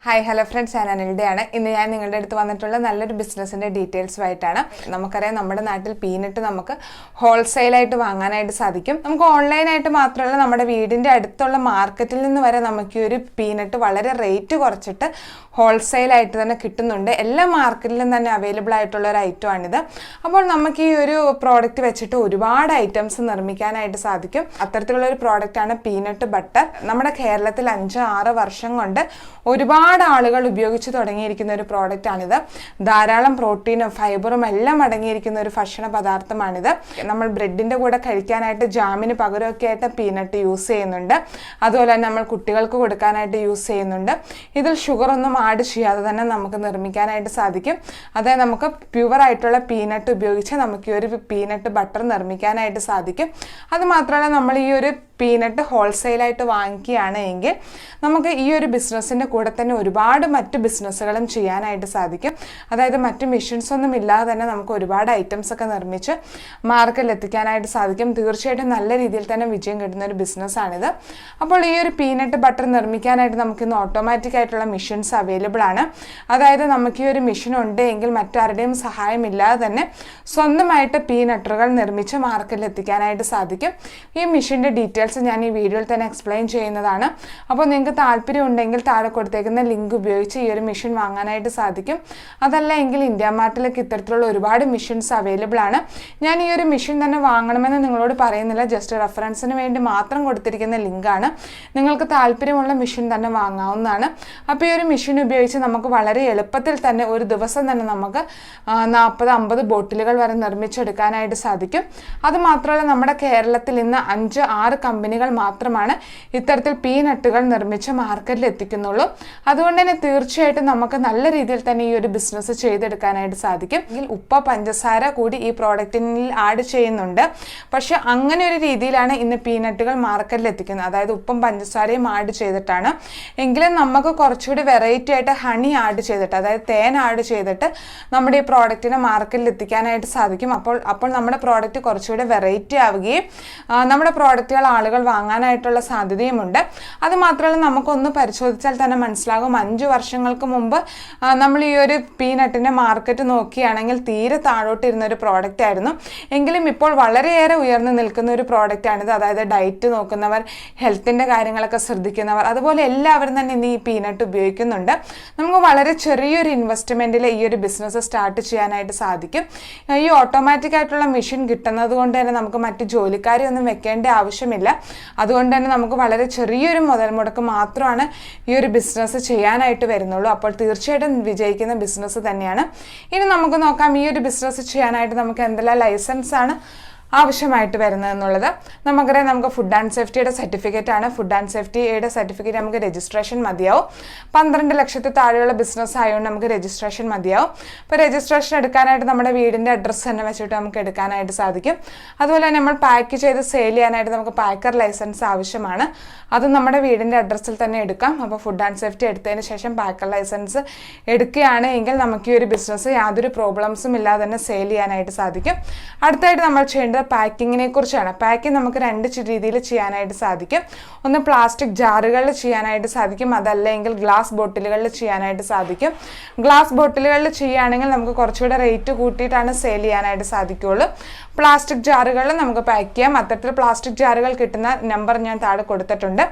Hi hello friends, ഞാൻ അനിൽഡയാണ്. ഇന്ന് ഞാൻ നിങ്ങളുടെ അടുത്ത് വന്നിട്ടുള്ള നല്ലൊരു ബിസിനസ്സിൻ്റെ ഡീറ്റെയിൽസുമായിട്ടാണ്. നമുക്കറിയാം, നമ്മുടെ നാട്ടിൽ പീനട്ട് നമുക്ക് ഹോൾസെയിലായിട്ട് വാങ്ങാനായിട്ട് സാധിക്കും. നമുക്ക് ഓൺലൈനായിട്ട് മാത്രമല്ല, നമ്മുടെ വീടിൻ്റെ അടുത്തുള്ള മാർക്കറ്റിൽ നിന്ന് വരെ നമുക്ക് ഈ ഒരു പീനട്ട് വളരെ റേറ്റ് കുറച്ചിട്ട് ഹോൾസെയിലായിട്ട് തന്നെ കിട്ടുന്നുണ്ട്. എല്ലാ മാർക്കറ്റിലും തന്നെ അവൈലബിൾ ആയിട്ടുള്ള ഒരു ഐറ്റമാണിത്. അപ്പോൾ നമുക്ക് ഈ ഒരു പ്രോഡക്റ്റ് വെച്ചിട്ട് ഒരുപാട് ഐറ്റംസ് നിർമ്മിക്കാനായിട്ട് സാധിക്കും. അത്തരത്തിലുള്ള ഒരു പ്രോഡക്റ്റാണ് പീനട്ട് ബട്ടർ. നമ്മുടെ കേരളത്തിൽ 5-6 വർഷം കൊണ്ട് ഒരുപാട് ആളുകൾ ഉപയോഗിച്ച് തുടങ്ങിയിരിക്കുന്ന ഒരു പ്രോഡക്റ്റാണിത്. ധാരാളം പ്രോട്ടീനും ഫൈബറും എല്ലാം അടങ്ങിയിരിക്കുന്ന ഒരു ഭക്ഷണ പദാർത്ഥമാണിത്. നമ്മൾ ബ്രെഡിൻ്റെ കൂടെ കഴിക്കാനായിട്ട് ജാമിന് പകരമൊക്കെ ആയിട്ട് പീനട്ട് യൂസ് ചെയ്യുന്നുണ്ട്. അതുപോലെ തന്നെ നമ്മൾ കുട്ടികൾക്ക് കൊടുക്കാനായിട്ട് യൂസ് ചെയ്യുന്നുണ്ട്. ഇതിൽ ഷുഗറൊന്നും ആഡ് ചെയ്യാതെ തന്നെ നമുക്ക് നിർമ്മിക്കാനായിട്ട് സാധിക്കും. അതായത് നമുക്ക് പ്യുവറായിട്ടുള്ള പീനട്ട് ഉപയോഗിച്ച് നമുക്ക് ഈ ഒരു പീനട്ട് ബട്ടർ നിർമ്മിക്കാനായിട്ട് സാധിക്കും. അതുമാത്രമല്ല, നമ്മൾ ഈ ഒരു പീനട്ട് ഹോൾസെയിലായിട്ട് വാങ്ങിക്കുകയാണ് എങ്കിൽ നമുക്ക് ഈ ഒരു ബിസിനസ്സിൻ്റെ കൂടെ തന്നെ ഒരുപാട് മറ്റ് ബിസിനസ്സുകളും ചെയ്യാനായിട്ട് സാധിക്കും. അതായത് മറ്റ് മെഷീൻസ് ഒന്നും ഇല്ലാതെ തന്നെ നമുക്ക് ഒരുപാട് ഐറ്റംസ് ഒക്കെ നിർമ്മിച്ച് മാർക്കറ്റിൽ എത്തിക്കാനായിട്ട് സാധിക്കും. തീർച്ചയായിട്ടും നല്ല രീതിയിൽ തന്നെ വിജയം കിട്ടുന്ന ഒരു ബിസിനസ്സാണിത്. അപ്പോൾ ഈ ഒരു പീനട്ട് ബട്ടർ നിർമ്മിക്കാനായിട്ട് നമുക്കിന്ന് ഓട്ടോമാറ്റിക് ആയിട്ടുള്ള മെഷീൻസ് അവൈലബിൾ ആണ്. അതായത് നമുക്ക് ഈ ഒരു മെഷീൻ ഉണ്ട് എങ്കിൽ മറ്റാരുടെയും സഹായമില്ലാതെ തന്നെ സ്വന്തമായിട്ട് പീനട്ടറുകൾ നിർമ്മിച്ച് മാർക്കറ്റിൽ എത്തിക്കാനായിട്ട് സാധിക്കും. ഈ മെഷീൻ്റെ ഡീറ്റെയിൽസ് ഞാൻ ഈ വീഡിയോയിൽ തന്നെ എക്സ്പ്ലെയിൻ ചെയ്യുന്നതാണ്. അപ്പോൾ നിങ്ങൾക്ക് താല്പര്യം ഉണ്ടെങ്കിൽ താഴെ കൊടുത്തേക്കുന്ന ലിങ്ക് ഉപയോഗിച്ച് ഈ ഒരു മെഷീൻ വാങ്ങാനായിട്ട് സാധിക്കും. അതല്ല എങ്കിൽ ഇന്ത്യ മാർട്ടിലേക്ക് ഇത്തരത്തിലുള്ള ഒരുപാട് മെഷീൻസ് അവൈലബിൾ ആണ്. ഞാൻ ഈ ഒരു മെഷീൻ തന്നെ വാങ്ങണമെന്ന് നിങ്ങളോട് പറയുന്നില്ല, ജസ്റ്റ് റെഫറൻസിന് വേണ്ടി മാത്രം കൊടുത്തിരിക്കുന്ന ലിങ്കാണ്. നിങ്ങൾക്ക് താല്പര്യമുള്ള മെഷീൻ തന്നെ വാങ്ങാവുന്നതാണ്. അപ്പോൾ ഈ ഒരു മെഷീൻ ഉപയോഗിച്ച് നമുക്ക് വളരെ എളുപ്പത്തിൽ തന്നെ ഒരു ദിവസം തന്നെ നമുക്ക് 40-50 ബോട്ടിലുകൾ വരെ നിർമ്മിച്ചെടുക്കാനായിട്ട് സാധിക്കും. അതുമാത്രമല്ല, നമ്മുടെ കേരളത്തിൽ ഇന്ന് 5-6 കമ്പനികൾ മാത്രമാണ് ഇത്തരത്തിൽ പീനട്ടുകൾ നിർമ്മിച്ച് മാർക്കറ്റിൽ എത്തിക്കുന്നുള്ളൂ. അതുകൊണ്ട് തന്നെ തീർച്ചയായിട്ടും നമുക്ക് നല്ല രീതിയിൽ തന്നെ ഈ ഒരു ബിസിനസ് ചെയ്തെടുക്കാനായിട്ട് സാധിക്കും. ഉപ്പ പഞ്ചസാര കൂടി ഈ പ്രോഡക്റ്റിൽ ആഡ് ചെയ്യുന്നുണ്ട്. പക്ഷെ അങ്ങനെ ഒരു രീതിയിലാണ് ഇന്ന് പീനട്ടുകൾ മാർക്കറ്റിൽ എത്തിക്കുന്നത്. അതായത് ഉപ്പും പഞ്ചസാരയും ആഡ് ചെയ്തിട്ടാണ്. എങ്കിലും നമുക്ക് കുറച്ചുകൂടി വെറൈറ്റി ആയിട്ട് ഹണി ആഡ് ചെയ്തിട്ട്, അതായത് തേൻ ആഡ് ചെയ്തിട്ട് നമ്മുടെ ഈ പ്രോഡക്റ്റിനെ മാർക്കറ്റിൽ എത്തിക്കാനായിട്ട് സാധിക്കും. അപ്പോൾ നമ്മുടെ പ്രോഡക്റ്റ് കുറച്ചുകൂടി വെറൈറ്റി ആവുകയും നമ്മുടെ പ്രോഡക്റ്റുകൾ ആളുകൾ വാങ്ങാനായിട്ടുള്ള സാധ്യതയുമുണ്ട്. അതുമാത്രമല്ല, നമുക്കൊന്ന് പരിശോധിച്ചാൽ തന്നെ മനസ്സിലാകും, 5 വർഷങ്ങൾക്ക് മുമ്പ് നമ്മൾ ഈ ഒരു പീനട്ടിൻ്റെ മാർക്കറ്റ് നോക്കുകയാണെങ്കിൽ തീരെ താഴോട്ടിരുന്ന ഒരു പ്രോഡക്റ്റ് ആയിരുന്നു. എങ്കിലും ഇപ്പോൾ വളരെയേറെ ഉയർന്നു നിൽക്കുന്ന ഒരു പ്രോഡക്റ്റാണിത്. അതായത് ഡയറ്റ് നോക്കുന്നവർ, ഹെൽത്തിൻ്റെ കാര്യങ്ങളൊക്കെ ശ്രദ്ധിക്കുന്നവർ, അതുപോലെ എല്ലാവരും തന്നെ ഇന്ന് ഈ പീനട്ട് ഉപയോഗിക്കുന്നുണ്ട്. നമുക്ക് വളരെ ചെറിയൊരു ഇൻവെസ്റ്റ്മെൻറ്റിൽ ഈ ഒരു ബിസിനസ് സ്റ്റാർട്ട് ചെയ്യാനായിട്ട് സാധിക്കും. ഈ ഓട്ടോമാറ്റിക് ആയിട്ടുള്ള മെഷീൻ കിട്ടുന്നത് കൊണ്ട് തന്നെ നമുക്ക് മറ്റ് ജോലിക്കാരെ ഒന്നും വെക്കേണ്ട ആവശ്യമില്ല. അതുകൊണ്ട് തന്നെ നമുക്ക് വളരെ ചെറിയൊരു മുതൽ മുടക്ക് മാത്രമാണ് ഈ ഒരു ബിസിനസ് ചെയ്യാനായിട്ട് വരുന്നുള്ളൂ. അപ്പോൾ തീർച്ചയായിട്ടും വിജയിക്കുന്ന ബിസിനസ് തന്നെയാണ്. ഇനി നമുക്ക് നോക്കാം, ഈ ഒരു ബിസിനസ് ചെയ്യാനായിട്ട് നമുക്ക് എന്തെല്ലാം ലൈസൻസ് ആണ് ആവശ്യമായിട്ട് വരുന്നത് എന്നുള്ളത്. നമുക്കറിയാം, നമുക്ക് ഫുഡ് ആൻഡ് സേഫ്റ്റിയുടെ സർട്ടിഫിക്കറ്റ് ആണ്. ഫുഡ് ആൻഡ് സേഫ്റ്റിയുടെ സർട്ടിഫിക്കറ്റ് നമുക്ക് രജിസ്ട്രേഷൻ മതിയാവും. 12 ലക്ഷത്തിൽ താഴെയുള്ള ബിസിനസ് ആയതുകൊണ്ട് നമുക്ക് രജിസ്ട്രേഷൻ മതിയാവും. അപ്പോൾ രജിസ്ട്രേഷൻ എടുക്കാനായിട്ട് നമ്മുടെ വീടിൻ്റെ അഡ്രസ്സ് തന്നെ വെച്ചിട്ട് നമുക്ക് എടുക്കാനായിട്ട് സാധിക്കും. അതുപോലെ തന്നെ നമ്മൾ പാക്ക് ചെയ്ത് സെയിൽ ചെയ്യാനായിട്ട് നമുക്ക് പാക്കർ ലൈസൻസ് ആവശ്യമാണ്. അത് നമ്മുടെ വീടിൻ്റെ അഡ്രസ്സിൽ തന്നെ എടുക്കാം. അപ്പോൾ ഫുഡ് ആൻഡ് സേഫ്റ്റി എടുത്തതിന് ശേഷം പാക്കർ ലൈസൻസ് എടുക്കുകയാണ് എങ്കിൽ നമുക്ക് ഈ ഒരു ബിസിനസ് യാതൊരു പ്രോബ്ലംസും ഇല്ലാതെ തന്നെ സെയിൽ ചെയ്യാനായിട്ട് സാധിക്കും. അടുത്തായിട്ട് നമ്മൾ ചെയ്യേണ്ടത് പാക്കിങ്ങിനെ കുറിച്ചാണ്. പാക്കിംഗ് നമുക്ക് 2 രീതിയിൽ ചെയ്യാനായിട്ട് സാധിക്കും. ഒന്ന് പ്ലാസ്റ്റിക് ജാറുകളിൽ ചെയ്യാനായിട്ട് സാധിക്കും, അതല്ലെങ്കിൽ ഗ്ലാസ് ബോട്ടിലുകളിൽ ചെയ്യാനായിട്ട് സാധിക്കും. ഗ്ലാസ് ബോട്ടിലുകളിൽ ചെയ്യുകയാണെങ്കിൽ നമുക്ക് കുറച്ചുകൂടെ റേറ്റ് കൂട്ടിയിട്ടാണ് സെയിൽ ചെയ്യാനായിട്ട് സാധിക്കുകയുള്ളൂ. പ്ലാസ്റ്റിക് ജാറുകളിൽ നമുക്ക് പാക്ക് ചെയ്യാം. അത്തരത്തിൽ പ്ലാസ്റ്റിക് ജാറുകൾ കിട്ടുന്ന നമ്പർ ഞാൻ താഴെ കൊടുത്തിട്ടുണ്ട്.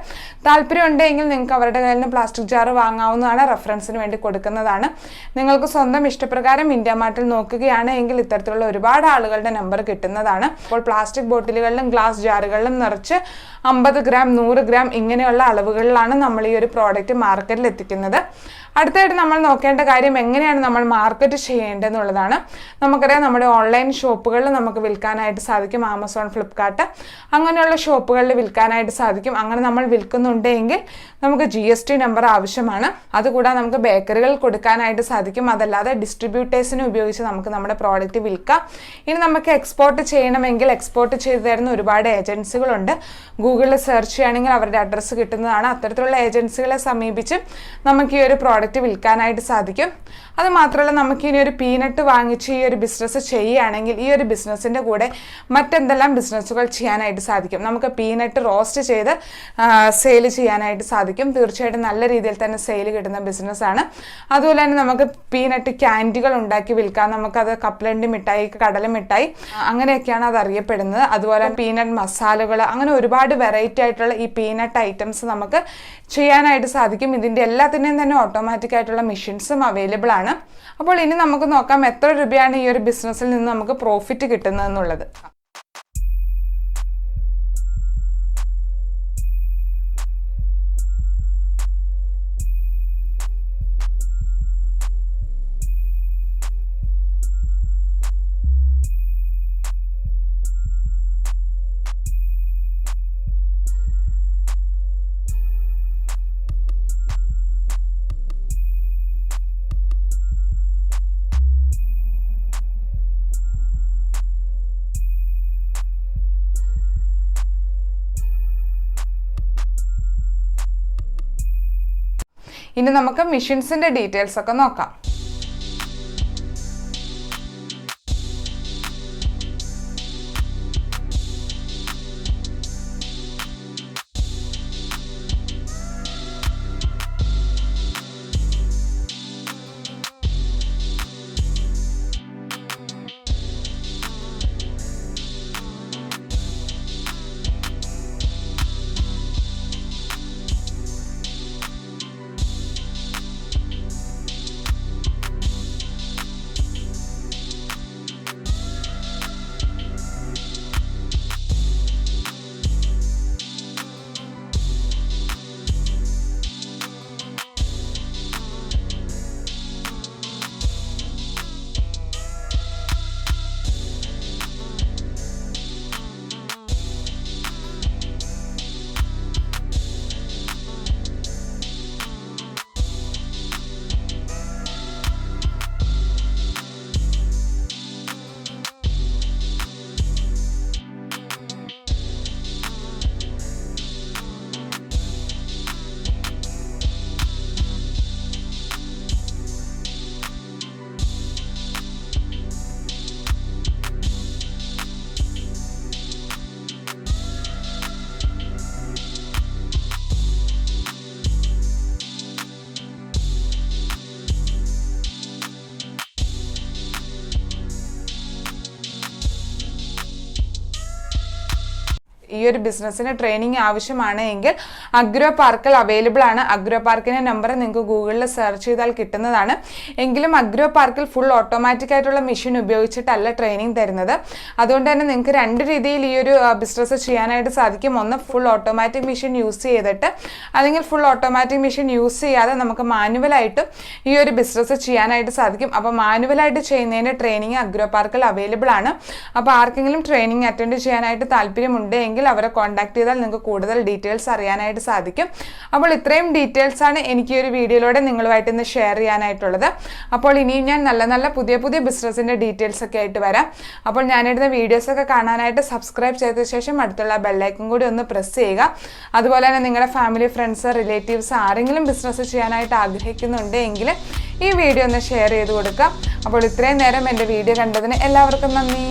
താല്പര്യം ഉണ്ടെങ്കിൽ നിങ്ങൾക്ക് അവരുടെ കയ്യിൽ നിന്ന് പ്ലാസ്റ്റിക് ജാറ് വാങ്ങാവുന്നതാണ്. റെഫറൻസിന് വേണ്ടി കൊടുക്കുന്നതാണ്. നിങ്ങൾക്ക് സ്വന്തം ഇഷ്ടപ്രകാരം ഇന്ത്യ മാർട്ടിൽ നോക്കുകയാണ് എങ്കിൽ ഇത്തരത്തിലുള്ള ഒരുപാട് ആളുകളുടെ നമ്പർ കിട്ടുന്നതാണ്. അപ്പോൾ പ്ലാസ്റ്റിക് ബോട്ടിലുകളിലും ഗ്ലാസ് ജാറുകളിലും നിറച്ച് 50 ഗ്രാം 100 ഗ്രാം ഇങ്ങനെയുള്ള അളവുകളിലാണ് നമ്മൾ ഈ ഒരു പ്രോഡക്റ്റ് മാർക്കറ്റിൽ എത്തിക്കുന്നത്. അടുത്തായിട്ട് നമ്മൾ നോക്കേണ്ട കാര്യം എങ്ങനെയാണ് നമ്മൾ മാർക്കറ്റ് ചെയ്യേണ്ടതെന്നുള്ളതാണ്. നമുക്കറിയാം, നമ്മുടെ ഓൺലൈൻ ഷോപ്പുകളിൽ നമുക്ക് വിൽക്കാനായിട്ട് സാധിക്കും. ആമസോൺ, ഫ്ലിപ്കാർട്ട് അങ്ങനെയുള്ള ഷോപ്പുകളിൽ വിൽക്കാനായിട്ട് സാധിക്കും. അങ്ങനെ നമ്മൾ വിൽക്കുന്നുണ്ടെങ്കിൽ നമുക്ക് GST നമ്പർ ആവശ്യമാണ്. അതുകൂടാതെ നമുക്ക് ബേക്കറികളിൽ കൊടുക്കാനായിട്ട് സാധിക്കും. അതല്ലാതെ ഡിസ്ട്രിബ്യൂട്ടേഴ്സിനെ ഉപയോഗിച്ച് നമുക്ക് നമ്മുടെ പ്രോഡക്റ്റ് വിൽക്കാം. ഇനി നമുക്ക് എക്സ്പോർട്ട് ചെയ്യണം വേണമെങ്കിൽ എക്സ്പോർട്ട് ചെയ്ത് തരുന്ന ഒരുപാട് ഏജൻസികളുണ്ട്. ഗൂഗിളിൽ സെർച്ച് ചെയ്യുകയാണെങ്കിൽ അവരുടെ അഡ്രസ്സ് കിട്ടുന്നതാണ്. അത്തരത്തിലുള്ള ഏജൻസികളെ സമീപിച്ച് നമുക്ക് ഈ ഒരു പ്രോഡക്റ്റ് വിൽക്കാനായിട്ട് സാധിക്കും. അത് മാത്രമല്ല, നമുക്ക് ഇനി ഒരു പീനട്ട് വാങ്ങിച്ച് ഈ ഒരു ബിസിനസ് ചെയ്യുകയാണെങ്കിൽ ഈ ഒരു ബിസിനസ്സിൻ്റെ കൂടെ മറ്റെന്തെല്ലാം ബിസിനസ്സുകൾ ചെയ്യാനായിട്ട് സാധിക്കും. നമുക്ക് പീനട്ട് റോസ്റ്റ് ചെയ്ത് സെയിൽ ചെയ്യാനായിട്ട് സാധിക്കും. തീർച്ചയായിട്ടും നല്ല രീതിയിൽ തന്നെ സെയിൽ കിട്ടുന്ന ബിസിനസ്സാണ്. അതുപോലെ തന്നെ നമുക്ക് പീനട്ട് ക്യാൻഡികൾ ഉണ്ടാക്കി വിൽക്കാം. നമുക്കത് കപ്പലണ്ടി മിഠായി, കടല മിഠായി, അങ്ങനെയൊക്കെയാണ് അത് അറിയപ്പെടുന്നത്. അതുപോലെ പീനട്ട് മസാലകൾ, അങ്ങനെ ഒരുപാട് വെറൈറ്റി ആയിട്ടുള്ള ഈ പീനട്ട് ഐറ്റംസ് നമുക്ക് ചെയ്യാനായിട്ട് സാധിക്കും. ഇതിൻ്റെ എല്ലാത്തിൻ്റെയും തന്നെ ഓട്ടോമാറ്റിക് ആയിട്ടുള്ള മെഷീൻസും അവൈലബിൾ ആണ്. അപ്പോൾ ഇനി നമുക്ക് നോക്കാം എത്ര രൂപയാണ് ഈ ഒരു ബിസിനസ്സിൽ നിന്ന് നമുക്ക് പ്രോഫിറ്റ് കിട്ടുന്നതെന്നുള്ളത്. ഇനി നമുക്ക് മെഷീൻസിന്റെ ഡീറ്റെയിൽസ് ഒക്കെ നോക്കാം. ഈ ഒരു ബിസിനസ്സിന് ട്രെയിനിങ് ആവശ്യമാണ് എങ്കിൽ അഗ്രോ പാർക്കിൽ അവൈലബിൾ ആണ്. അഗ്രോ പാർക്കിന്റെ നമ്പർ നിങ്ങൾക്ക് ഗൂഗിളിൽ സെർച്ച് ചെയ്താൽ കിട്ടുന്നതാണ്. എങ്കിലും അഗ്രോ പാർക്കിൽ ഫുൾ ഓട്ടോമാറ്റിക് ആയിട്ടുള്ള മെഷീൻ ഉപയോഗിച്ചിട്ടല്ല ട്രെയിനിങ് തരുന്നത്. അതുകൊണ്ട് തന്നെ നിങ്ങൾക്ക് രണ്ട് രീതിയിൽ ഈ ഒരു ബിസിനസ് ചെയ്യാനായിട്ട് സാധിക്കും. ഒന്ന് ഫുൾ ഓട്ടോമാറ്റിക് മെഷീൻ യൂസ് ചെയ്തിട്ട്, അല്ലെങ്കിൽ ഫുൾ ഓട്ടോമാറ്റിക് മെഷീൻ യൂസ് ചെയ്യാതെ നമുക്ക് മാനുവലായിട്ടും ഈ ഒരു ബിസിനസ് ചെയ്യാനായിട്ട് സാധിക്കും. അപ്പോൾ മാനുവലായിട്ട് ചെയ്യുന്നതിൻ്റെ ട്രെയിനിങ് അഗ്രോ പാർക്കിൽ അവൈലബിൾ ആണ്. അപ്പോൾ ആർക്കെങ്കിലും ട്രെയിനിങ് അറ്റൻഡ് ചെയ്യാനായിട്ട് താല്പര്യമുണ്ട് എങ്കിൽ അവരെ കോൺടാക്ട് ചെയ്താൽ നിങ്ങൾക്ക് കൂടുതൽ ഡീറ്റെയിൽസ് അറിയാനായിട്ട് സാധിക്കും. അപ്പോൾ ഇത്രയും ഡീറ്റെയിൽസ് ആണ് എനിക്ക് ഈ ഒരു വീഡിയോയിലൂടെ നിങ്ങളുമായിട്ട് ഇന്ന് ഷെയർ ചെയ്യാനായിട്ടുള്ളത്. അപ്പോൾ ഇനിയും ഞാൻ നല്ല നല്ല പുതിയ പുതിയ ബിസിനസ്സിൻ്റെ ഡീറ്റെയിൽസ് ഒക്കെ ആയിട്ട് വരാം. അപ്പോൾ ഞാനിടുന്ന വീഡിയോസൊക്കെ കാണാനായിട്ട് സബ്സ്ക്രൈബ് ചെയ്ത ശേഷം അടുത്തുള്ള ബെല്ലൈക്കൺ കൂടി ഒന്ന് പ്രസ് ചെയ്യുക. അതുപോലെ തന്നെ നിങ്ങളുടെ ഫാമിലി, ഫ്രണ്ട്സ്, റിലേറ്റീവ്സ് ആരെങ്കിലും ബിസിനസ് ചെയ്യാനായിട്ട് ആഗ്രഹിക്കുന്നുണ്ടെങ്കിൽ ഈ വീഡിയോ ഒന്ന് ഷെയർ ചെയ്ത് കൊടുക്കുക. അപ്പോൾ ഇത്രയും നേരം എൻ്റെ വീഡിയോ കണ്ടതിന് എല്ലാവർക്കും നന്ദി.